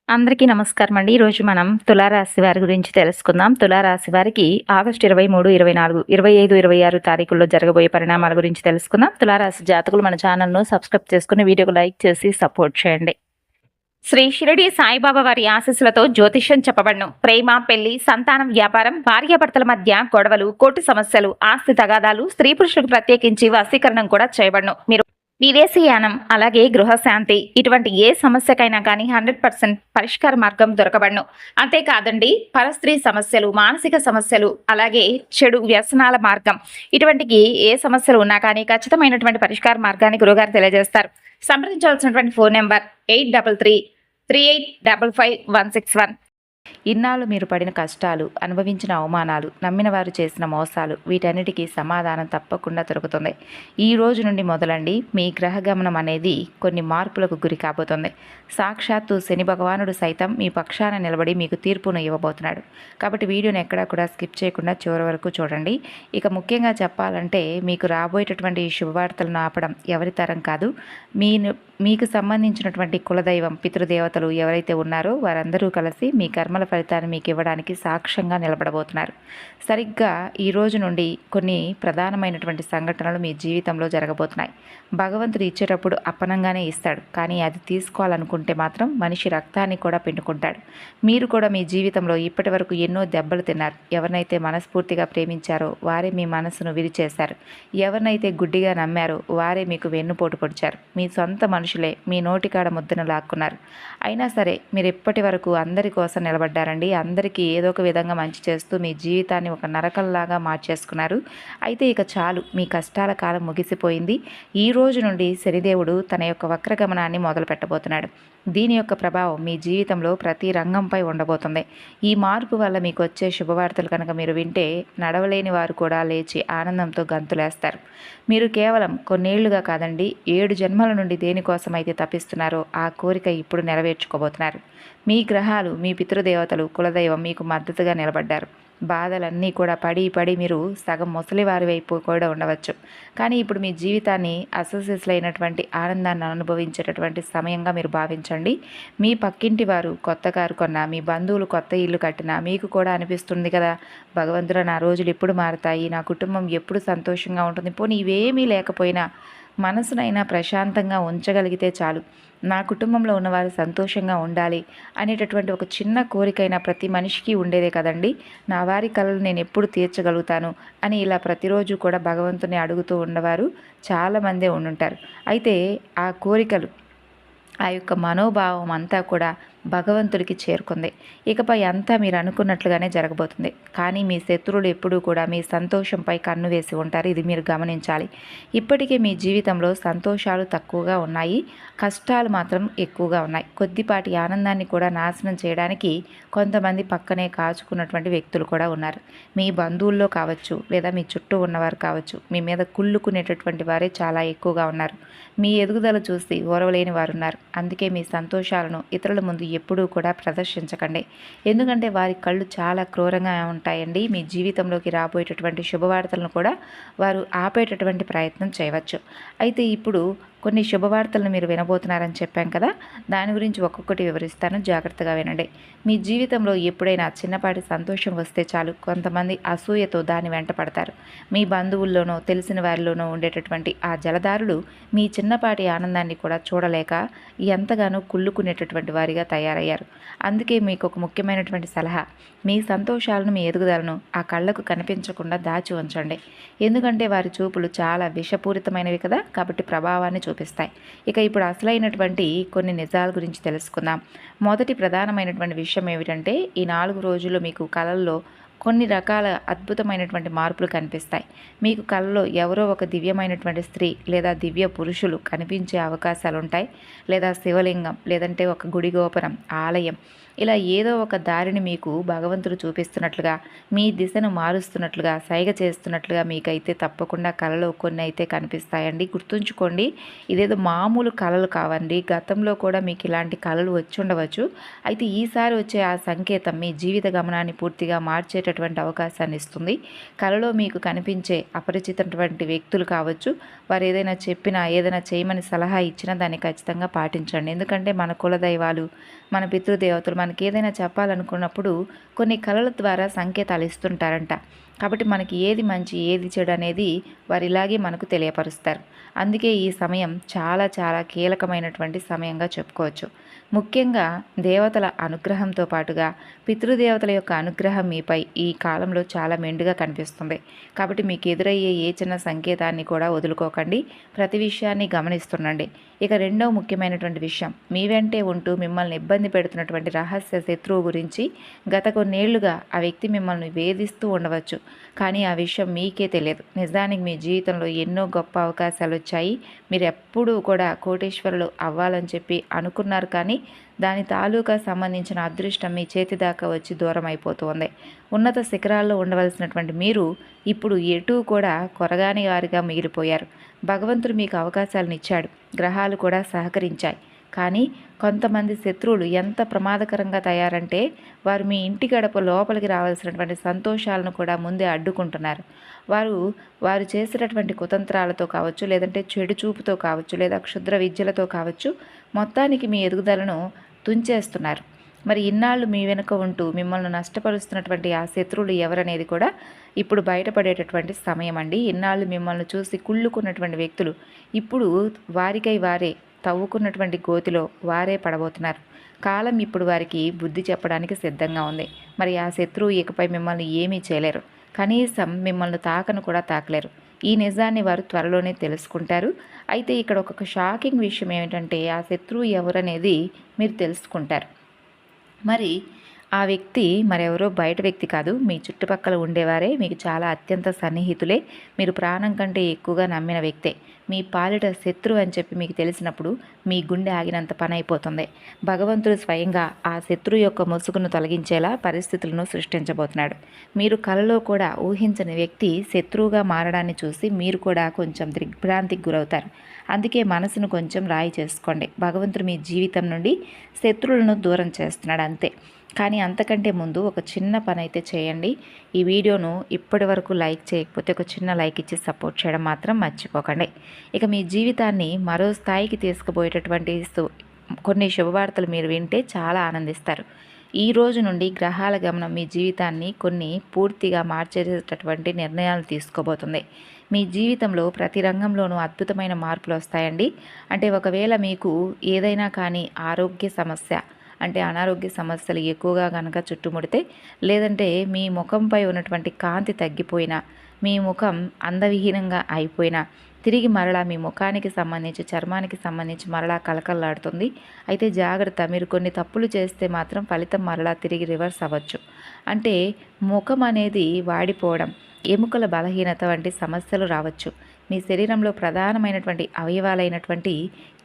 అందరికీ నమస్కారం అండి. ఈరోజు మనం తులారాశి వారి గురించి తెలుసుకుందాం. తులారాశి వారికి ఆగస్టు 23, 24, 25, 26 తారీఖుల్లో జరగబోయే పరిణామాల గురించి తెలుసుకుందాం. తులారాశి జాతకులు మన ఛానల్‌ను సబ్స్క్రైబ్ చేసుకొని వీడియోకు లైక్ చేసి సపోర్ట్ చేయండి. శ్రీ షిరిడి సాయిబాబా వారి ఆశీస్సులతో జ్యోతిష్యం చెప్పబడును. ప్రేమ, పెళ్లి, సంతానం, వ్యాపారం, భార్యాభర్తల మధ్య గొడవలు, కోర్టు సమస్యలు, ఆస్తి తగాదాలు, స్త్రీ పురుషులకు ప్రత్యేకించి వశీకరణం కూడా చేయబడును. మీరు విదేశీయానం, అలాగే గృహశాంతి, ఇటువంటి ఏ సమస్యకైనా కానీ 100% పరిష్కార మార్గం దొరకబడును. అంతేకాదండి, పరస్త్రీ సమస్యలు, మానసిక సమస్యలు, అలాగే చెడు వ్యసనాల మార్గం, ఇటువంటి ఏ సమస్యలు ఉన్నా కానీ ఖచ్చితమైనటువంటి పరిష్కార మార్గాన్ని గురుగారు తెలియజేస్తారు. సంప్రదించాల్సినటువంటి ఫోన్ నెంబర్ 8333855161. ఇన్నాళ్ళు మీరు పడిన కష్టాలు, అనుభవించిన అవమానాలు, నమ్మిన వారు చేసిన మోసాలు, వీటన్నిటికీ సమాధానం తప్పకుండా దొరుకుతుంది. ఈ రోజు నుండి మొదలండి మీ గ్రహ గమనం అనేది కొన్ని మార్పులకు గురి కాబోతుంది. సాక్షాత్తు శని భగవానుడు సైతం మీ పక్షాన నిలబడి మీకు తీర్పును ఇవ్వబోతున్నాడు. కాబట్టి వీడియోని ఎక్కడా కూడా స్కిప్ చేయకుండా చివరి వరకు చూడండి. ఇక ముఖ్యంగా చెప్పాలంటే మీకు రాబోయేటటువంటి శుభవార్తలను ఆపడం ఎవరి తరం కాదు. మీకు సంబంధించినటువంటి కులదైవం, పితృదేవతలు ఎవరైతే ఉన్నారో వారందరూ కలిసి మీ కర్మల ఫలితాన్ని మీకు ఇవ్వడానికి సాక్ష్యంగా నిలబడబోతున్నారు. సరిగ్గా ఈ రోజు నుండి కొన్ని ప్రధానమైనటువంటి సంఘటనలు మీ జీవితంలో జరగబోతున్నాయి. భగవంతుడు ఇచ్చేటప్పుడు అప్పనంగానే ఇస్తాడు, కానీ అది తీసుకోవాలనుకుంటే మాత్రం మనిషి రక్తాన్ని కూడా పిండుకుంటాడు. మీరు కూడా మీ జీవితంలో ఇప్పటి వరకు ఎన్నో దెబ్బలు తిన్నారు. ఎవరినైతే మనస్ఫూర్తిగా ప్రేమించారో వారే మీ మనసును విరిచేశారు. ఎవరినైతే గుడ్డిగా నమ్మారో వారే మీకు వెన్నుపోటు పొడిచారు. మీ సొంత మనుషులే మీ నోటికాడ ముద్దను లాక్కున్నారు. అయినా సరే మీరు ఇప్పటి వరకు అందరి కోసం నిలబడ్డారండి. అందరికీ ఏదో ఒక విధంగా మంచి చేస్తూ మీ జీవితాన్ని ఒక నరకంలాగా మార్చేసుకున్నారు. అయితే ఇక చాలు, మీ కష్టాల కాలం ముగిసిపోయింది. ఈ రోజు నుండి శనిదేవుడు తన యొక్క వక్రగమనాన్ని మొదలు పెట్టబోతున్నాడు. దీని యొక్క ప్రభావం మీ జీవితంలో ప్రతి రంగంపై ఉండబోతుంది. ఈ మార్పు వల్ల మీకు వచ్చే శుభవార్తలు కనుక మీరు వింటే నడవలేని వారు కూడా లేచి ఆనందంతో గంతులేస్తారు. మీరు కేవలం కొన్నేళ్లుగా కాదండి, 7 జన్మల నుండి దేనికోసం అయితే తప్పిస్తున్నారో ఆ కోరిక ఇప్పుడు నెరవేర్చుకోబోతున్నారు. మీ గ్రహాలు, మీ పితృదేవతలు, కులదైవం మీకు మద్దతుగా నిలబడ్డారు. బాధలన్నీ కూడా పడి మీరు సగం ముసలివారి వైపు కూడా ఉండవచ్చు. కానీ ఇప్పుడు మీ జీవితాన్ని అసలు ఆనందాన్ని అనుభవించేటటువంటి సమయంగా మీరు భావించండి. మీ పక్కింటి వారు కొత్త కారు కొన్నా, మీ బంధువులు కొత్త ఇల్లు కట్టినా మీకు కూడా అనిపిస్తుంది కదా, భగవంతుడా నా రోజులు ఎప్పుడు మారుతాయి, నా కుటుంబం ఎప్పుడు సంతోషంగా ఉంటుంది, పోనీ ఇవేమీ లేకపోయినా మనసునైనా ప్రశాంతంగా ఉంచగలిగితే చాలు, నా కుటుంబంలో ఉన్నవారు సంతోషంగా ఉండాలి అనేటటువంటి ఒక చిన్న కోరికైనా ప్రతి మనిషికి ఉండేదే కదండి. నా వారి కలలు నేను ఎప్పుడు తీర్చగలుగుతాను అని ఇలా ప్రతిరోజు కూడా భగవంతుని అడుగుతూ ఉన్నవారు చాలామందే ఉండుంటారు. అయితే ఆ కోరికలు, ఆ యొక్క మనోభావం అంతా కూడా భగవంతుడికి చేరుకుంది. ఇకపై అంతా మీరు అనుకున్నట్లుగానే జరగబోతుంది. కానీ మీ శత్రువులు ఎప్పుడూ కూడా మీ సంతోషంపై కన్ను వేసి ఉంటారు. ఇది మీరు గమనించాలి. ఇప్పటికే మీ జీవితంలో సంతోషాలు తక్కువగా ఉన్నాయి, కష్టాలు మాత్రం ఎక్కువగా ఉన్నాయి. కొద్దిపాటి ఆనందాన్ని కూడా నాశనం చేయడానికి కొంతమంది పక్కనే కాచుకున్నటువంటి వ్యక్తులు కూడా ఉన్నారు. మీ బంధువుల్లో కావచ్చు, లేదా మీ చుట్టూ ఉన్నవారు కావచ్చు, మీ మీద కుళ్ళుకునేటటువంటి వారే చాలా ఎక్కువగా ఉన్నారు. మీ ఎదుగుదల చూసి ఓర్వలేని వారు ఉన్నారు. అందుకే మీ సంతోషాలను ఇతరుల ముందు ఎప్పుడూ కూడా ప్రదర్శించకండి. ఎందుకంటే వారి కళ్ళు చాలా క్రూరంగా ఉంటాయండి. మీ జీవితంలోకి రాబోయేటటువంటి శుభవార్తలను కూడా వారు ఆపేటటువంటి ప్రయత్నం చేయవచ్చు. అయితే ఇప్పుడు కొన్ని శుభవార్తలను మీరు వినబోతున్నారని చెప్పాం కదా, దాని గురించి ఒక్కొక్కటి వివరిస్తాను, జాగ్రత్తగా వినండి. మీ జీవితంలో ఎప్పుడైనా చిన్నపాటి సంతోషం వస్తే చాలు, కొంతమంది అసూయతో దాని వెంట పడతారు. మీ బంధువుల్లోనో తెలిసిన వారిలోనో ఉండేటటువంటి ఆ జలదారులు మీ చిన్నపాటి ఆనందాన్ని కూడా చూడలేక ఎంతగానో కుళ్ళుకునేటటువంటి వారిగా తయారయ్యారు. అందుకే మీకు ఒక ముఖ్యమైనటువంటి సలహా, మీ సంతోషాలను, మీ ఎదుగుదలను ఆ కళ్ళకు కనిపించకుండా దాచి ఉంచండి. ఎందుకంటే వారి చూపులు చాలా విషపూరితమైనవి కదా, కాబట్టి ప్రభావాన్ని చూపిస్తాయి. ఇక ఇప్పుడు అసలైనటువంటి కొన్ని నిజాల గురించి తెలుసుకుందాం. మొదటి ప్రధానమైనటువంటి విషయం ఏమిటంటే, ఈ 4 రోజుల్లో మీకు కళల్లో కొన్ని రకాల అద్భుతమైనటువంటి మార్పులు కనిపిస్తాయి. మీకు కళలో ఎవరో ఒక దివ్యమైనటువంటి స్త్రీ లేదా దివ్య పురుషులు కనిపించే అవకాశాలు ఉంటాయి. లేదా శివలింగం, లేదంటే ఒక గుడి గోపురం, ఆలయం, ఇలా ఏదో ఒక దారిని మీకు భగవంతుడు చూపిస్తున్నట్లుగా, మీ దిశను మారుస్తున్నట్లుగా, సైగ చేస్తున్నట్లుగా మీకైతే తప్పకుండా కళలో కొన్ని అయితే కనిపిస్తాయండి. గుర్తుంచుకోండి, ఇదేదో మామూలు కళలు కావండి. గతంలో కూడా మీకు ఇలాంటి కళలు వచ్చి ఉండవచ్చు. అయితే ఈసారి వచ్చే ఆ సంకేతం మీ జీవిత గమనాన్ని పూర్తిగా మార్చే తెలిసేటటువంటి అవకాశాన్ని ఇస్తుంది. కలలో మీకు కనిపించే అపరిచితటువంటి వ్యక్తులు కావచ్చు, వారు ఏదైనా చెప్పినా, ఏదైనా చేయమని సలహా ఇచ్చినా దాన్ని ఖచ్చితంగా పాటించండి. ఎందుకంటే మన కులదైవాలు, మన పితృదేవతలు మనకి ఏదైనా చెప్పాలనుకున్నప్పుడు కొన్ని కళల ద్వారా సంకేతాలు ఇస్తుంటారంట. కాబట్టి మనకి ఏది మంచి, ఏది చెడు అనేది వారు ఇలాగే మనకు తెలియపరుస్తారు. అందుకే ఈ సమయం చాలా చాలా కీలకమైనటువంటి సమయంగా చెప్పుకోవచ్చు. ముఖ్యంగా దేవతల అనుగ్రహంతో పాటుగా పితృదేవతల యొక్క అనుగ్రహం మీపై ఈ కాలంలో చాలా మెండుగా కనిపిస్తుంది. కాబట్టి మీకు ఎదురయ్యే ఏ చిన్న సంకేతాన్ని కూడా వదులుకోకండి. ప్రతి విషయాన్ని గమనిస్తుండండి. ఇక రెండవ ముఖ్యమైనటువంటి విషయం, మీ వెంటే ఉంటూ మిమ్మల్ని ఇబ్బంది పెడుతున్నటువంటి రహస్య శత్రువు గురించి గత కొన్నేళ్లుగా ఆ వ్యక్తి మిమ్మల్ని వేధిస్తూ ఉండవచ్చు. కానీ ఆ విషయం మీకే తెలియదు. నిజానికి మీ జీవితంలో ఎన్నో గొప్ప అవకాశాలు వచ్చాయి. మీరు ఎప్పుడూ కూడా కోటీశ్వరులు అవ్వాలని చెప్పి అనుకున్నారు, కానీ దాని తాలూకా సంబంధించిన అదృష్టం మీ చేతి దాకా వచ్చి దూరం అయిపోతుంది. ఉన్నత శిఖరాల్లో ఉండవలసినటువంటి మీరు ఇప్పుడు ఎటూ కూడా కొరగాని వారిగా మిగిలిపోయారు. భగవంతుడు మీకు అవకాశాలను ఇచ్చాడు, గ్రహాలు కూడా సహకరించాయి. కానీ కొంతమంది శత్రువులు ఎంత ప్రమాదకరంగా తయారంటే వారు మీ ఇంటి గడప లోపలికి రావాల్సినటువంటి సంతోషాలను కూడా ముందే అడ్డుకుంటున్నారు. వారు చేసేటటువంటి కుతంత్రాలతో కావచ్చు, లేదంటే చెడు చూపుతో కావచ్చు, లేదా క్షుద్ర విద్యలతో కావచ్చు, మొత్తానికి మీ ఎదుగుదలను తుంచేస్తున్నారు. మరి ఇన్నాళ్ళు మీ వెనుక ఉంటూ మిమ్మల్ని నష్టపరుస్తున్నటువంటి ఆ శత్రువులు ఎవరనేది కూడా ఇప్పుడు బయటపడేటటువంటి సమయం అండి. ఇన్నాళ్ళు మిమ్మల్ని చూసి కుళ్ళుకున్నటువంటి వ్యక్తులు ఇప్పుడు వారికై వారే తవ్వుకున్నటువంటి గోతిలో వారే పడబోతున్నారు. కాలం ఇప్పుడు వారికి బుద్ధి చెప్పడానికి సిద్ధంగా ఉంది. మరి ఆ శత్రువు ఇకపై మిమ్మల్ని ఏమీ చేయలేరు. కనీసం మిమ్మల్ని తాకను కూడా తాకలేరు. ఈ నిజాన్ని వారు త్వరలోనే తెలుసుకుంటారు. అయితే ఇక్కడ ఒక షాకింగ్ విషయం ఏమిటంటే ఆ శత్రువు ఎవరనేది మీరు తెలుసుకుంటారు. మరి ఆ వ్యక్తి మరెవరో బయట వ్యక్తి కాదు, మీ చుట్టుపక్కల ఉండేవారే, మీకు చాలా అత్యంత సన్నిహితులే, మీరు ప్రాణం కంటే ఎక్కువగా నమ్మిన వ్యక్తే. మీ పాలిట శత్రువు అని చెప్పి మీకు తెలిసినప్పుడు మీ గుండె ఆగినంత పని అయిపోతుంది. భగవంతుడు స్వయంగా ఆ శత్రువు యొక్క ముసుగును తొలగించేలా పరిస్థితులను సృష్టించబోతున్నాడు. మీరు కలలో కూడా ఊహించని వ్యక్తి శత్రువుగా మారడాన్ని చూసి మీరు కూడా కొంచెం దిగ్భ్రాంతికి గురవుతారు. అందుకే మనసును కొంచెం రాయి చేసుకోండి. భగవంతుడు మీ జీవితం నుండి శత్రువులను దూరం చేస్తున్నాడు అంతే. కానీ అంతకంటే ముందు ఒక చిన్న పని అయితే చేయండి. ఈ వీడియోను ఇప్పటి వరకు లైక్ చేయకపోతే ఒక చిన్న లైక్ ఇచ్చి సపోర్ట్ చేయడం మాత్రం మర్చిపోకండి. ఇక మీ జీవితాన్ని మరో స్థాయికి తీసుకుపోయేటటువంటి కొన్ని శుభవార్తలు మీరు వింటే చాలా ఆనందిస్తారు. ఈ రోజు నుండి గ్రహాల గమనం మీ జీవితాన్ని కొన్ని పూర్తిగా మార్చేటటువంటి నిర్ణయాలు తీసుకోబోతుంది. మీ జీవితంలో ప్రతి రంగంలోనూ అద్భుతమైన మార్పులు వస్తాయండి. అంటే ఒకవేళ మీకు ఏదైనా కానీ ఆరోగ్య సమస్య, అంటే అనారోగ్య సమస్యలు ఎక్కువగా కనుక చుట్టుముడితే, లేదంటే మీ ముఖంపై ఉన్నటువంటి కాంతి తగ్గిపోయినా, మీ ముఖం అందవిహీనంగా అయిపోయినా, తిరిగి మరలా మీ ముఖానికి సంబంధించి, చర్మానికి సంబంధించి మరలా కలకల్లాడుతుంది. అయితే జాగ్రత్త, మీరు కొన్ని తప్పులు చేస్తే మాత్రం ఫలితం మరలా తిరిగి రివర్స్ అవ్వచ్చు. అంటే ముఖం అనేది వాడిపోవడం, ఎముకల బలహీనత వంటి సమస్యలు రావచ్చు. మీ శరీరంలో ప్రధానమైనటువంటి అవయవాలైనటువంటి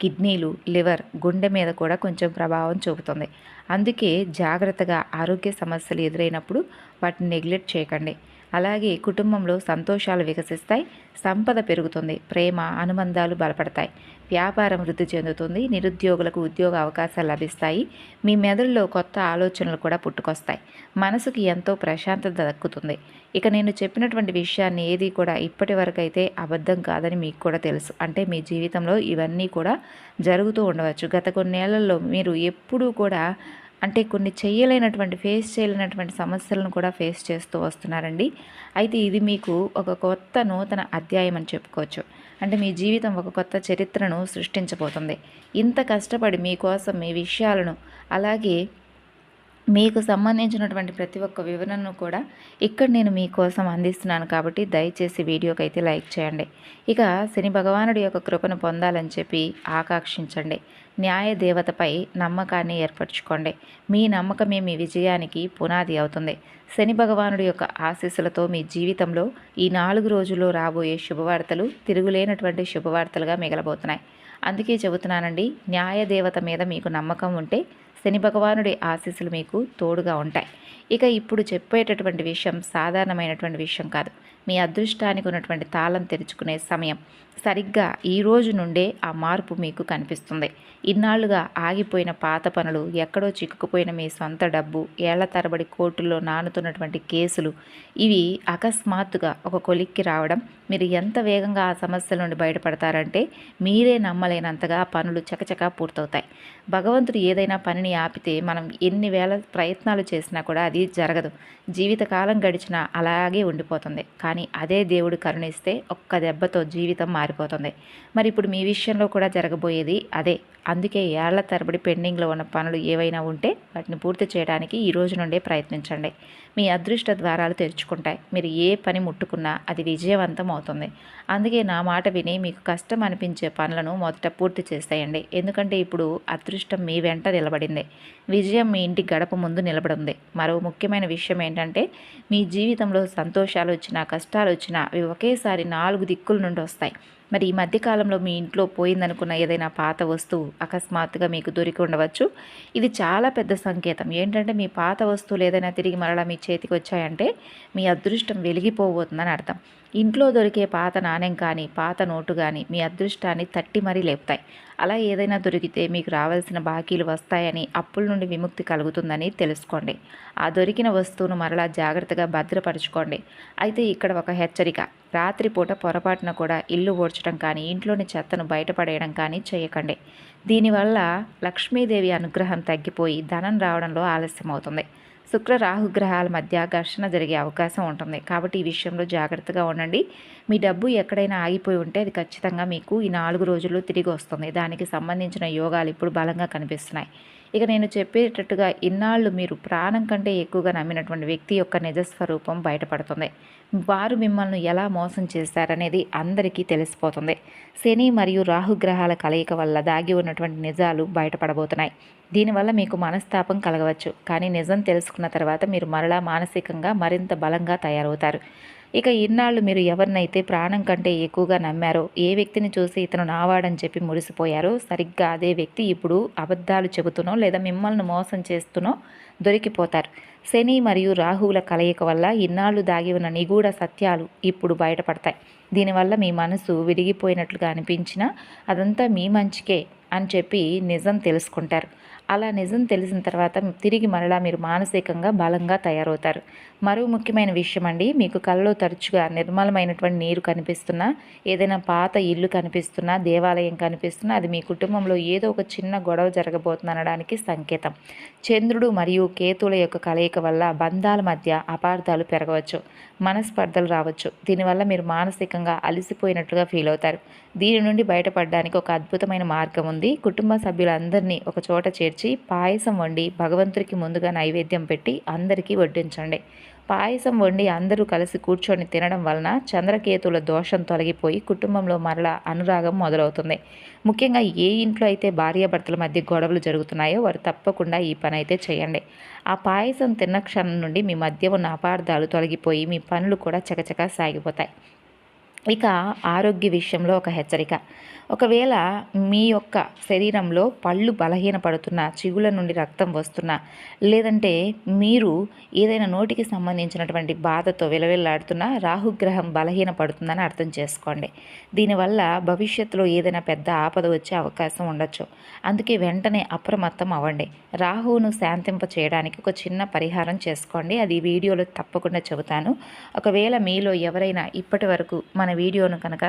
కిడ్నీలు, లివర్, గుండె మీద కూడా కొంచెం ప్రభావం చూపుతుంది. అందుకే జాగ్రత్తగా ఆరోగ్య సమస్యలు ఎదురైనప్పుడు వాటిని నెగ్లెక్ట్ చేయకండి. అలాగే కుటుంబంలో సంతోషాలు వికసిస్తాయి, సంపద పెరుగుతుంది, ప్రేమ అనుబంధాలు బలపడతాయి, వ్యాపారం వృద్ధి చెందుతుంది, నిరుద్యోగులకు ఉద్యోగ అవకాశాలు లభిస్తాయి, మీ మెదడులో కొత్త ఆలోచనలు కూడా పుట్టుకొస్తాయి, మనసుకి ఎంతో ప్రశాంతత దక్కుతుంది. ఇక నేను చెప్పినటువంటి విషయాన్ని ఏది కూడా ఇప్పటి వరకు అయితే అబద్ధం కాదని మీకు కూడా తెలుసు. అంటే మీ జీవితంలో ఇవన్నీ కూడా జరుగుతూ ఉండవచ్చు. గత కొన్నేళ్లలో మీరు ఎప్పుడూ కూడా అంటే కొన్ని ఫేస్ చేయలేనటువంటి సమస్యలను కూడా ఫేస్ చేస్తూ వస్తున్నారండి. అయితే ఇది మీకు ఒక కొత్త నూతన అధ్యాయం అని చెప్పుకోవచ్చు. అంటే మీ జీవితం ఒక కొత్త చరిత్రను సృష్టించబోతుంది. ఇంత కష్టపడి మీకోసం మీ విషయాలను, అలాగే మీకు సంబంధించినటువంటి ప్రతి ఒక్క వివరణను కూడా ఇక్కడ నేను మీకోసం అందిస్తున్నాను. కాబట్టి దయచేసి వీడియోకి అయితే లైక్ చేయండి. ఇక శని భగవానుడి యొక్క కృపను పొందాలని చెప్పి ఆకాంక్షించండి. న్యాయ దేవతపై నమ్మకాన్ని ఏర్పరచుకోండి. మీ నమ్మకమే మీ విజయానికి పునాది అవుతుంది. శని భగవానుడి యొక్క ఆశీస్సులతో మీ జీవితంలో ఈ 4 రోజుల్లో రాబోయే శుభవార్తలు తిరుగులేనటువంటి శుభవార్తలుగా మిగలబోతున్నాయి. అందుకే చెబుతున్నానండి, న్యాయ దేవత మీద మీకు నమ్మకం ఉంటే శని భగవానుడి ఆశీస్సులు మీకు తోడుగా ఉంటాయి. ఇక ఇప్పుడు చెప్పేటటువంటి విషయం సాధారణమైనటువంటి విషయం కాదు. మీ అదృష్టానికి ఉన్నటువంటి తాళం తెరుచుకునే సమయం. సరిగ్గా ఈ రోజు నుండే ఆ మార్పు మీకు కనిపిస్తుంది. ఇన్నాళ్లుగా ఆగిపోయిన పాత పనులు, ఎక్కడో చిక్కుకుపోయిన మీ సొంత డబ్బు, ఏళ్ల తరబడి కోర్టుల్లో నానుతున్నటువంటి కేసులు, ఇవి అకస్మాత్తుగా ఒక కొలిక్కి రావడం. మీరు ఎంత వేగంగా ఆ సమస్యల నుండి బయటపడతారంటే మీరే నమ్మలేనంతగా ఆ పనులు చకచకా పూర్తవుతాయి. భగవంతుడు ఏదైనా పనిని ఆపితే మనం ఎన్ని వేల ప్రయత్నాలు చేసినా కూడా అది జరగదు. జీవితకాలం గడిచినా అలాగే ఉండిపోతుంది. కానీ అదే దేవుడు కరుణిస్తే ఒక్క దెబ్బతో జీవితం మారిపోతుంది. మరి ఇప్పుడు మీ విషయంలో కూడా జరగబోయేది అదే. అందుకే ఏళ్ల తరబడి పెండింగ్లో ఉన్న పనులు ఏవైనా ఉంటే వాటిని పూర్తి చేయడానికి ఈ రోజు నుండే ప్రయత్నించండి. మీ అదృష్ట ద్వారాలు తెరుచుకుంటాయి. మీరు ఏ పని ముట్టుకున్నా అది విజయవంతం అవుతుంది. అందుకే నా మాట విని మీకు కష్టం అనిపించే పనులను మొదట పూర్తి చేసేయండి. ఎందుకంటే ఇప్పుడు అదృష్టం మీ వెంట నిలబడింది. విజయం మీ ఇంటి గడప ముందు నిలబడింది. మరో ముఖ్యమైన విషయం ఏంటంటే మీ జీవితంలో సంతోషాలు వచ్చినా కష్టాలు వచ్చినా అవి ఒకేసారి 4 దిక్కుల నుండి వస్తాయి. మరి ఈ మధ్యకాలంలో మీ ఇంట్లో పోయిందనుకున్న ఏదైనా పాత వస్తువు అకస్మాత్తుగా మీకు దొరికి ఉండవచ్చు. ఇది చాలా పెద్ద సంకేతం. ఏంటంటే మీ పాత వస్తువులు ఏదైనా తిరిగి మరలా మీ చేతికి వచ్చాయంటే మీ అదృష్టం వెలిగిపోబోతుందని అర్థం. ఇంట్లో దొరికే పాత నాణెం కానీ పాత నోటు కానీ మీ అదృష్టాన్ని తట్టి మరీ లేపుతాయి. అలా ఏదైనా దొరికితే మీకు రావాల్సిన బాకీలు వస్తాయని, అప్పుల నుండి విముక్తి కలుగుతుందని తెలుసుకోండి. ఆ దొరికిన వస్తువును మరలా జాగ్రత్తగా భద్రపరచుకోండి. అయితే ఇక్కడ ఒక హెచ్చరిక. రాత్రిపూట పొరపాటున కూడా ఇల్లు ఊడ్చడం కానీ ఇంట్లోని చెత్తను బయటపడేయడం కానీ చేయకండి. దీనివల్ల లక్ష్మీదేవి అనుగ్రహం తగ్గిపోయి ధనం రావడంలో ఆలస్యం అవుతుంది. శుక్ర రాహుగ్రహాల మధ్య ఘర్షణ జరిగే అవకాశం ఉంటుంది. కాబట్టి ఈ విషయంలో జాగ్రత్తగా ఉండండి. మీ డబ్బు ఎక్కడైనా ఆగిపోయి ఉంటే అది ఖచ్చితంగా మీకు ఈ 4 రోజుల్లో తిరిగి వస్తుంది. దానికి సంబంధించిన యోగాలు ఇప్పుడు బలంగా కనిపిస్తున్నాయి. ఇక నేను చెప్పేటట్టుగా ఇన్నాళ్ళు మీరు ప్రాణం కంటే ఎక్కువగా నమ్మినటువంటి వ్యక్తి యొక్క నిజస్వరూపం బయటపడుతుంది. వారు మిమ్మల్ని ఎలా మోసం చేశారనేది అందరికీ తెలిసిపోతుంది. శని మరియు రాహుగ్రహాల కలయిక వల్ల దాగి ఉన్నటువంటి నిజాలు బయటపడబోతున్నాయి. దీనివల్ల మీకు మనస్తాపం కలగవచ్చు. కానీ నిజం తెలుసుకున్న తర్వాత మీరు మరలా మానసికంగా మరింత బలంగా తయారవుతారు. ఇక ఇన్నాళ్ళు మీరు ఎవరినైతే ప్రాణం కంటే ఎక్కువగా నమ్మారో, ఏ వ్యక్తిని చూసి ఇతను నావాడని చెప్పి మురిసిపోయారో, సరిగ్గా అదే వ్యక్తి ఇప్పుడు అబద్ధాలు చెబుతూనో లేదా మిమ్మల్ని మోసం చేస్తూనో దొరికిపోతారు. శని మరియు రాహువుల కలయిక వల్ల ఇన్నాళ్ళు దాగి ఉన్న నిగూఢ సత్యాలు ఇప్పుడు బయటపడతాయి. దీనివల్ల మీ మనసు విడిగిపోయినట్లుగా అనిపించినా అదంతా మీ మంచికే అని చెప్పి నిజం తెలుసుకుంటారు. అలా నిజం తెలిసిన తర్వాత తిరిగి మరలా మీరు మానసికంగా బలంగా తయారవుతారు. మరో ముఖ్యమైన విషయం అండి, మీకు కలలో తరచుగా నిర్మలమైనటువంటి నీరు కనిపిస్తున్నా, ఏదైనా పాత ఇల్లు కనిపిస్తున్నా, దేవాలయం కనిపిస్తున్నా అది మీ కుటుంబంలో ఏదో ఒక చిన్న గొడవ జరగబోతుంది అనడానికి సంకేతం. చంద్రుడు మరియు కేతువుల యొక్క కలయిక వల్ల బంధాల మధ్య అపార్థాలు పెరగవచ్చు, మనస్పర్ధలు రావచ్చు. దీనివల్ల మీరు మానసికంగా అలసిపోయినట్లుగా ఫీల్ అవుతారు. దీని నుండి బయటపడడానికి ఒక అద్భుతమైన మార్గం ఉంది. కుటుంబ సభ్యులందరినీ ఒక చోట చేర్చి పాయసం వండి భగవంతుడికి ముందుగా నైవేద్యం పెట్టి అందరికీ వడ్డించండి. పాయసం వండి అందరూ కలిసి కూర్చొని తినడం వలన చంద్రకేతువుల దోషం తొలగిపోయి కుటుంబంలో మరలా అనురాగం మొదలవుతుంది. ముఖ్యంగా ఏ ఇంట్లో అయితే భార్యాభర్తల మధ్య గొడవలు జరుగుతున్నాయో వారు తప్పకుండా ఈ పని అయితే చేయండి. ఆ పాయసం తిన్న క్షణం నుండి మీ మధ్య ఉన్న అపార్థాలు తొలగిపోయి మీ పనులు కూడా చకచకా సాగిపోతాయి. ఇక ఆరోగ్య విషయంలో ఒక హెచ్చరిక. ఒకవేళ మీ యొక్క శరీరంలో పళ్ళు బలహీనపడుతున్నా, చిగుళ్ళ నుండి రక్తం వస్తున్నా, లేదంటే మీరు ఏదైనా నోటికి సంబంధించినటువంటి బాధతో విలవిల్లాడుతున్నా రాహుగ్రహం బలహీనపడుతుందని అర్థం చేసుకోండి. దీనివల్ల భవిష్యత్తులో ఏదైనా పెద్ద ఆపద వచ్చే అవకాశం ఉండొచ్చు. అందుకే వెంటనే అప్రమత్తం అవ్వండి. రాహువును శాంతింప చేయడానికి ఒక చిన్న పరిహారం చేసుకోండి. అది వీడియోలో తప్పకుండా చెబుతాను. ఒకవేళ మీలో ఎవరైనా ఇప్పటి వరకు మన వీడియోను కనుక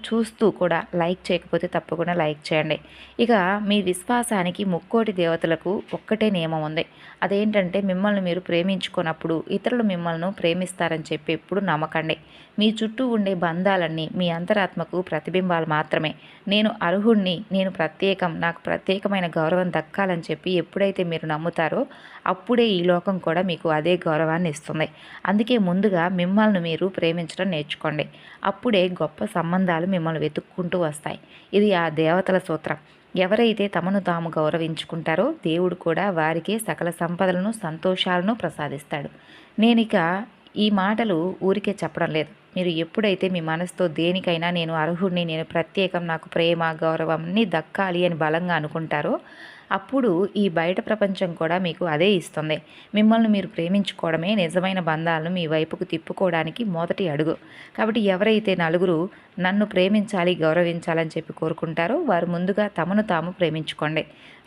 చూస్తూ కూడా లైక్ చేయకపోతే తప్పకుండా లైక్ చేయండి. ఇక మీ విశ్వాసానికి ముక్కోటి దేవతలకు ఒక్కటే నియమం ఉంది. అదేంటంటే మిమ్మల్ని మీరు ప్రేమించుకున్నప్పుడు ఇతరులు మిమ్మల్ని ప్రేమిస్తారని చెప్పి ఎప్పుడు నమ్మకండి. మీ చుట్టూ ఉండే బంధాలన్నీ మీ అంతరాత్మకు ప్రతిబింబాలు మాత్రమే. నేను అర్హుణ్ణి, నేను ప్రత్యేకం, నాకు ప్రత్యేకమైన గౌరవం దక్కాలని చెప్పి ఎప్పుడైతే మీరు నమ్ముతారో అప్పుడే ఈ లోకం కూడా మీకు అదే గౌరవాన్ని ఇస్తుంది. అందుకే ముందుగా మిమ్మల్ని మీరు ప్రేమించడం నేర్చుకోండి. అప్పుడే గొప్ప సంబంధాలు మిమ్మల్ని వెతుక్కుంటూ వస్తాయి. ఇది ఆ దేవతల సూత్రం. ఎవరైతే తమను తాము గౌరవించుకుంటారో దేవుడు కూడా వారికే సకల సంపదలను సంతోషాలను ప్రసాదిస్తాడు. నేనిక ఈ మాటలు ఊరికే చెప్పడం లేదు. మీరు ఎప్పుడైతే మీ మనసుతో దేనికైనా నేను అర్హుడిని, నేను ప్రత్యేకం, నాకు ప్రేమ గౌరవం అన్నీ దక్కాలి అని బలంగా అనుకుంటారో అప్పుడు ఈ బయట ప్రపంచం కూడా మీకు అదే ఇస్తుంది. మిమ్మల్ని మీరు ప్రేమించుకోవడమే నిజమైన బంధాలను మీ వైపుకు తిప్పుకోవడానికి మొదటి అడుగు. కాబట్టి ఎవరైతే నలుగురు నన్ను ప్రేమించాలి, గౌరవించాలని చెప్పి కోరుకుంటారో వారు ముందుగా తమను తాము ప్రేమించుకోండి.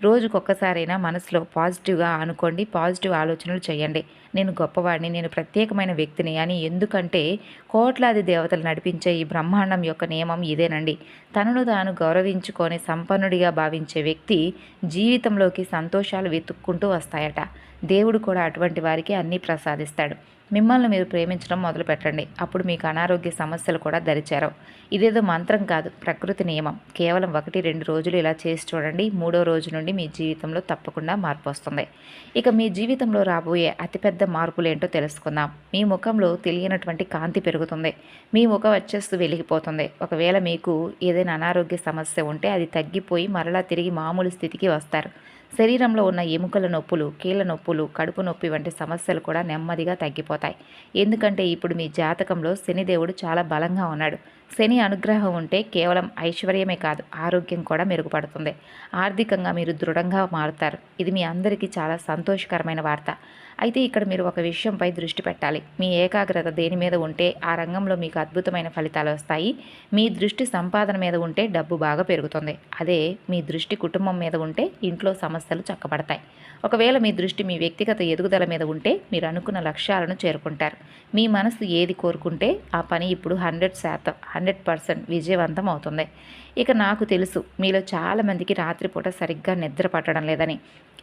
రోజుకొక్కసారైనా మనసులో పాజిటివ్గా అనుకోండి, పాజిటివ్ ఆలోచనలు చేయండి. నేను గొప్పవాడిని, నేను ప్రత్యేకమైన వ్యక్తిని అని. ఎందుకంటే కోట్లాది దేవతలు నడిపించే ఈ బ్రహ్మాండం యొక్క నియమం ఇదేనండి. తనను తాను గౌరవించుకొని సంపన్నుడిగా భావించే వ్యక్తి జీవితంలోకి సంతోషాలు వెతుక్కుంటూ వస్తాయట. దేవుడు కూడా అటువంటి వారికి అన్నీ ప్రసాదిస్తాడు. మిమ్మల్ని మీరు ప్రేమించడం మొదలు పెట్టండి. అప్పుడు మీకు అనారోగ్య సమస్యలు కూడా దరిచేరవు. ఇదేదో మంత్రం కాదు, ప్రకృతి నియమం. కేవలం 1-2 రోజులు ఇలా చేసి చూడండి. 3వ రోజు నుండి మీ జీవితంలో తప్పకుండా మార్పు వస్తుంది. ఇక మీ జీవితంలో రాబోయే అతిపెద్ద మార్పులేంటో తెలుసుకుందాం. మీ ముఖంలో తెలియనటువంటి కాంతి పెరుగుతుంది. మీ ముఖ వచ్చేస్తూ వెలిగిపోతుంది. ఒకవేళ మీకు ఏదైనా అనారోగ్య సమస్య ఉంటే అది తగ్గిపోయి మరలా తిరిగి మామూలు స్థితికి వస్తారు. శరీరంలో ఉన్న ఎముకల నొప్పులు, కీళ్ళ నొప్పులు, కడుపు నొప్పి వంటి సమస్యలు కూడా నెమ్మదిగా తగ్గిపోతాయి. ఎందుకంటే ఇప్పుడు మీ జాతకంలో శనిదేవుడు చాలా బలంగా ఉన్నాడు. శని అనుగ్రహం ఉంటే కేవలం ఐశ్వర్యమే కాదు, ఆరోగ్యం కూడా మెరుగుపడుతుంది. ఆర్థికంగా మీరు దృఢంగా మారుతారు. ఇది మీ అందరికీ చాలా సంతోషకరమైన వార్త. అయితే ఇక్కడ మీరు ఒక విషయంపై దృష్టి పెట్టాలి. మీ ఏకాగ్రత దేని మీద ఉంటే ఆ రంగంలో మీకు అద్భుతమైన ఫలితాలు వస్తాయి. మీ దృష్టి సంపాదన మీద ఉంటే డబ్బు బాగా పెరుగుతుంది. అదే మీ దృష్టి కుటుంబం మీద ఉంటే ఇంట్లో సమస్యలు చక్కబడతాయి. ఒకవేళ మీ దృష్టి మీ వ్యక్తిగత ఎదుగుదల మీద ఉంటే మీరు అనుకున్న లక్ష్యాలను చేరుకుంటారు. మీ మనసు ఏది కోరుకుంటే ఆ పని ఇప్పుడు 100% 100% విజయవంతం అవుతుంది. ఇక నాకు తెలుసు మీలో చాలామందికి రాత్రిపూట సరిగ్గా నిద్ర పట్టడం లేదని.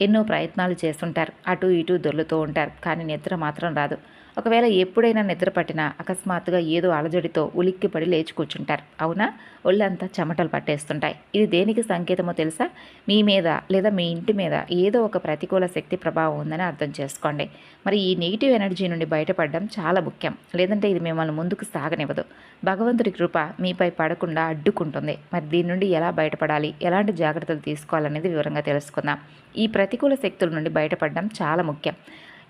ఎన్నో ప్రయత్నాలు చేస్తుంటారు, అటు ఇటు దొర్లుతూ ఉంటారు, కానీ నిద్ర మాత్రం రాదు. ఒకవేళ ఎప్పుడైనా నిద్ర పట్టినా అకస్మాత్తుగా ఏదో అలజడితో ఉలిక్కిపడి లేచి కూర్చుంటారు. అవునా? ఒళ్ళంతా చెమటలు పట్టేస్తుంటాయి. ఇది దేనికి సంకేతమో తెలుసా? మీ మీద లేదా మీ ఇంటి మీద ఏదో ఒక ప్రతికూల శక్తి ప్రభావం ఉందని అర్థం చేసుకోండి. మరి ఈ నెగిటివ్ ఎనర్జీ నుండి బయటపడడం చాలా ముఖ్యం. లేదంటే ఇది మిమ్మల్ని ముందుకు సాగనివ్వదు. భగవంతుడి కృప మీపై పడకుండా అడ్డుకుంటుంది. మరి దీని నుండి ఎలా బయటపడాలి, ఎలాంటి జాగ్రత్తలు తీసుకోవాలనేది వివరంగా తెలుసుకుందాం. ఈ ప్రతికూల శక్తుల నుండి బయటపడడం చాలా ముఖ్యం.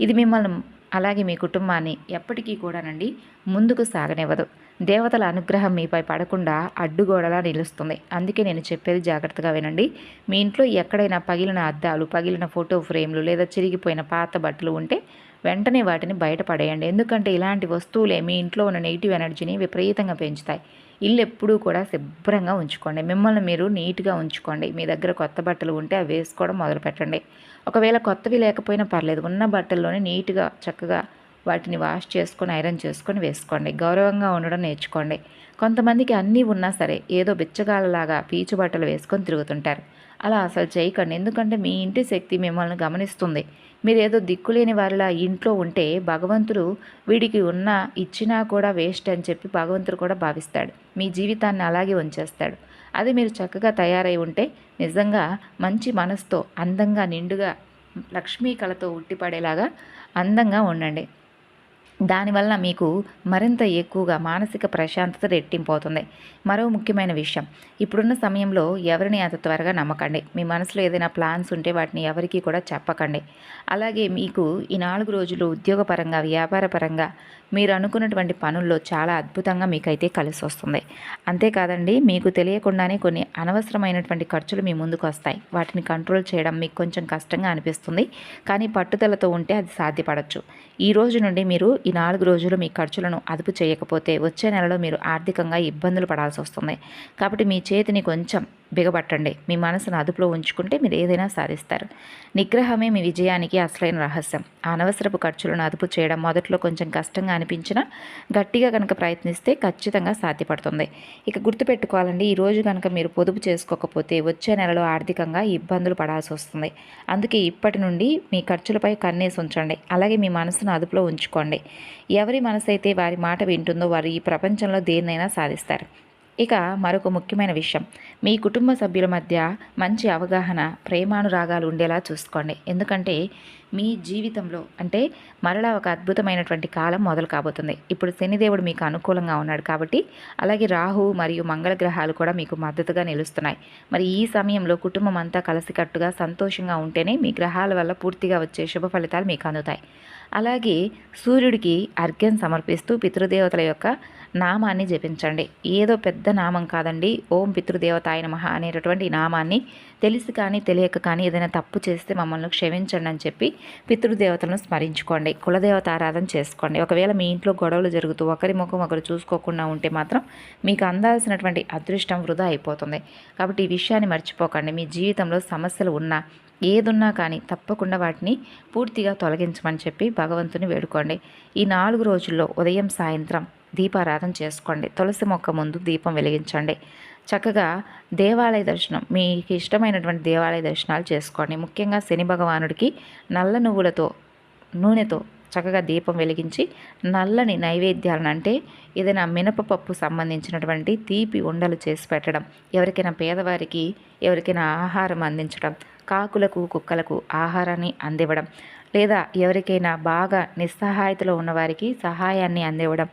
ఇది మిమ్మల్ని అలాగే మీ కుటుంబాన్ని ఎప్పటికీ కూడానండి ముందుకు సాగనివ్వదు. దేవతల అనుగ్రహం మీపై పడకుండా అడ్డుగోడలా నిలుస్తుంది. అందుకే నేను చెప్పేది జాగ్రత్తగా వినండి. మీ ఇంట్లో ఎక్కడైనా పగిలిన అద్దాలు, పగిలిన ఫోటో ఫ్రేమ్లు లేదా చిరిగిపోయిన పాత బట్టలు ఉంటే వెంటనే వాటిని బయటపడేయండి. ఎందుకంటే ఇలాంటి వస్తువులే మీ ఇంట్లో ఉన్న నెగిటివ్ ఎనర్జీని విపరీతంగా పెంచుతాయి. ఇల్లు ఎప్పుడూ కూడా శుభ్రంగా ఉంచుకోండి. మిమ్మల్ని మీరు నీట్గా ఉంచుకోండి. మీ దగ్గర కొత్త బట్టలు ఉంటే అవి వేసుకోవడం మొదలు పెట్టండి. ఒకవేళ కొత్తవి లేకపోయినా పర్లేదు, ఉన్న బట్టల్లోనే నీట్గా చక్కగా వాటిని వాష్ చేసుకొని ఐరన్ చేసుకొని వేసుకోండి. గౌరవంగా ఉండడం నేర్చుకోండి. కొంతమందికి అన్నీ ఉన్నా సరే ఏదో బిచ్చగాళ్ళలాగా పీచు బట్టలు వేసుకొని తిరుగుతుంటారు. అలా అసలు చేయకండి. ఎందుకంటే మీ ఇంటి శక్తి మిమ్మల్ని గమనిస్తుంది. మీరు ఏదో దిక్కులేని వారిలా ఇంట్లో ఉంటే భగవంతుడు వీడికి ఇచ్చినా కూడా వేస్ట్ అని చెప్పి భగవంతుడు కూడా భావిస్తాడు. మీ జీవితాన్ని అలాగే ఉంచేస్తాడు. అది మీరు చక్కగా తయారై ఉంటే నిజంగా మంచి మనసుతో అందంగా నిండుగా లక్ష్మీ కళతో ఉట్టిపడేలాగా అందంగా ఉండండి. దానివల్ల మీకు మరింత ఎక్కువగా మానసిక ప్రశాంతత రెట్టింపు అవుతుంది. మరో ముఖ్యమైన విషయం, ఇప్పుడున్న సమయంలో ఎవరిని అంత త్వరగా నమ్మకండి. మీ మనసులో ఏదైనా ప్లాన్స్ ఉంటే వాటిని ఎవరికీ కూడా చెప్పకండి. అలాగే మీకు ఈ 4 రోజులు ఉద్యోగపరంగా, వ్యాపారపరంగా మీరు అనుకున్నటువంటి పనుల్లో చాలా అద్భుతంగా మీకైతే కలిసి వస్తుంది. అంతేకాదండి, మీకు తెలియకుండానే కొన్ని అనవసరమైనటువంటి ఖర్చులు మీ ముందుకు వస్తాయి. వాటిని కంట్రోల్ చేయడం మీకు కొంచెం కష్టంగా అనిపిస్తుంది, కానీ పట్టుదలతో ఉంటే అది సాధ్యపడవచ్చు. ఈ రోజు నుండి మీరు ఈ 4 రోజులు మీ ఖర్చులను అదుపు చేయకపోతే వచ్చే నెలలో మీరు ఆర్థికంగా ఇబ్బందులు పడాల్సి వస్తుంది. కాబట్టి మీ చేతిని కొంచెం బిగబట్టండి. మీ మనసును అదుపులో ఉంచుకుంటే మీరు ఏదైనా సాధిస్తారు. నిగ్రహమే మీ విజయానికి అసలైన రహస్యం. అనవసరపు ఖర్చులను అదుపు చేయడం మొదట్లో కొంచెం కష్టంగా అనిపించినా గట్టిగా కనుక ప్రయత్నిస్తే ఖచ్చితంగా సాధ్యపడుతుంది. ఇక గుర్తుపెట్టుకోవాలండి, ఈరోజు కనుక మీరు పొదుపు చేసుకోకపోతే వచ్చే నెలలో ఆర్థికంగా ఇబ్బందులు పడాల్సి వస్తుంది. అందుకే ఇప్పటి నుండి మీ ఖర్చులపై కన్నేసి ఉంచండి. అలాగే మీ మనసును అదుపులో ఉంచుకోండి. ఎవరి మనసు అయితే వారి మాట వింటుందో వారు ఈ ప్రపంచంలో దేన్నైనా సాధిస్తారు. ఇక మరొక ముఖ్యమైన విషయం, మీ కుటుంబ సభ్యుల మధ్య మంచి అవగాహన, ప్రేమానురాగాలు ఉండేలా చూసుకోండి. ఎందుకంటే మీ జీవితంలో అంటే మరలా ఒక అద్భుతమైనటువంటి కాలం మొదలు కాబోతుంది. ఇప్పుడు శనిదేవుడు మీకు అనుకూలంగా ఉన్నాడు కాబట్టి, అలాగే రాహు మరియు మంగళ గ్రహాలు కూడా మీకు మద్దతుగా నిలుస్తున్నాయి. మరి ఈ సమయంలో కుటుంబం అంతా కలిసికట్టుగా సంతోషంగా ఉంటేనే మీ గ్రహాల వల్ల పూర్తిగా వచ్చే శుభ ఫలితాలు మీకు అందుతాయి. అలాగే సూర్యుడికి అర్ఘ్యం సమర్పిస్తూ పితృదేవతల యొక్క నామాన్ని జపించండి. ఏదో పెద్ద నామం కాదండి. ఓం పితృదేవతాయ నమః అనేటటువంటి నామాన్ని తెలిసి కానీ తెలియక కానీ ఏదైనా తప్పు చేస్తే మమ్మల్ని క్షమించండి అని చెప్పి పితృదేవతలను స్మరించుకోండి. కులదేవత ఆరాధన చేసుకోండి. ఒకవేళ మీ ఇంట్లో గొడవలు జరుగుతూ ఒకరి ముఖం ఒకరు చూసుకోకుండా ఉంటే మాత్రం మీకు అందాల్సినటువంటి అదృష్టం వృధా అయిపోతుంది. కాబట్టి ఈ విషయాన్ని మర్చిపోకండి. మీ జీవితంలో సమస్యలు ఉన్నా ఏదున్నా కానీ తప్పకుండా వాటిని పూర్తిగా తొలగించమని చెప్పి భగవంతుని వేడుకోండి. ఈ 4 రోజుల్లో ఉదయం సాయంత్రం దీపారాధన చేసుకోండి. తులసి మొక్క ముందు దీపం వెలిగించండి. చక్కగా దేవాలయ దర్శనం, మీకు ఇష్టమైనటువంటి దేవాలయ దర్శనాలు చేసుకోండి. ముఖ్యంగా శని భగవానుడికి నల్ల నువ్వులతో నూనెతో చక్కగా దీపం వెలిగించి నల్లని నైవేద్యాలను అంటే ఏదైనా మినపపప్పు సంబంధించినటువంటి తీపి ఉండలు చేసి పెట్టడం, ఎవరికైనా పేదవారికి ఎవరికైనా ఆహారం అందించడం, కాకులకు కుక్కలకు ఆహారాన్ని అందివ్వడం, లేదా ఎవరికైనా బాగా నిస్సహాయతలో ఉన్నవారికి సహాయాన్ని అందివ్వడం,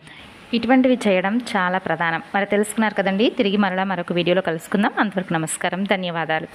ఇటువంటివి చేయడం చాలా ప్రధానం. మరి తెలుసుకున్నారు కదండి. తిరిగి మరలా మరొక వీడియోలో కలుసుకుందాం. అంతవరకు నమస్కారం, ధన్యవాదాలు.